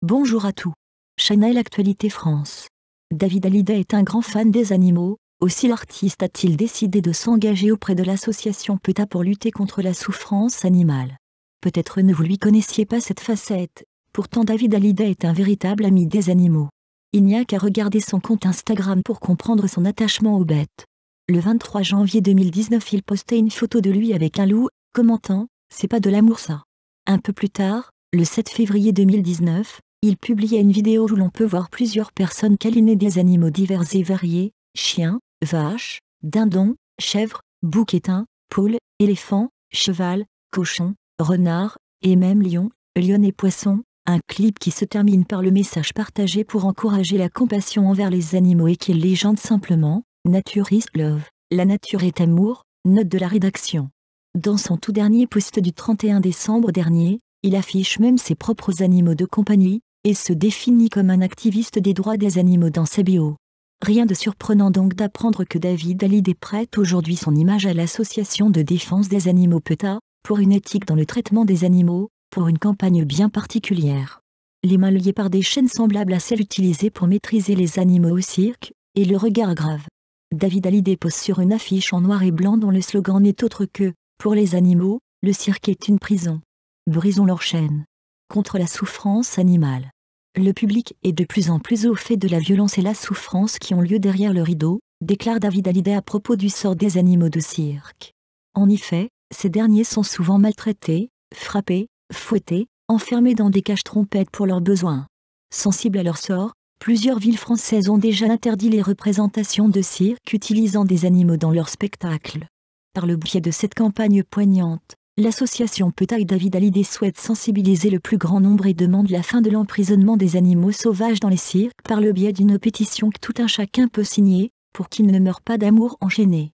Bonjour à tous. Channel Actualité France. David Hallyday est un grand fan des animaux, aussi l'artiste a-t-il décidé de s'engager auprès de l'association PETA pour lutter contre la souffrance animale. Peut-être ne vous lui connaissiez pas cette facette, pourtant David Hallyday est un véritable ami des animaux. Il n'y a qu'à regarder son compte Instagram pour comprendre son attachement aux bêtes. Le 23 janvier 2019 il postait une photo de lui avec un loup, commentant « C'est pas de l'amour ça ». Un peu plus tard, le 7 février 2019, il publia une vidéo où l'on peut voir plusieurs personnes câliner des animaux divers et variés, chiens, vaches, dindons, chèvres, boucs éteints, poules, éléphants, cheval, cochons, renards, et même lions, lionnes et poissons, un clip qui se termine par le message partagé pour encourager la compassion envers les animaux et qui légende simplement « Nature is love », la nature est amour, note de la rédaction. Dans son tout dernier post du 31 décembre dernier, il affiche même ses propres animaux de compagnie, et se définit comme un activiste des droits des animaux dans sa bio. Rien de surprenant donc d'apprendre que David Hallyday prête aujourd'hui son image à l'association de défense des animaux PETA, pour une éthique dans le traitement des animaux, pour une campagne bien particulière. Les mains liées par des chaînes semblables à celles utilisées pour maîtriser les animaux au cirque, et le regard grave. David Hallyday pose sur une affiche en noir et blanc dont le slogan n'est autre que « Pour les animaux, le cirque est une prison. Brisons leurs chaînes. Contre la souffrance animale ». Le public est de plus en plus au fait de la violence et la souffrance qui ont lieu derrière le rideau, déclare David Hallyday à propos du sort des animaux de cirque. En effet, ces derniers sont souvent maltraités, frappés, fouettés, enfermés dans des cages trompettes pour leurs besoins. Sensibles à leur sort, plusieurs villes françaises ont déjà interdit les représentations de cirque utilisant des animaux dans leurs spectacles. Par le biais de cette campagne poignante, l'association PETA et David Hallyday souhaite sensibiliser le plus grand nombre et demande la fin de l'emprisonnement des animaux sauvages dans les cirques par le biais d'une pétition que tout un chacun peut signer, pour qu'ils ne meurent pas d'amour enchaîné.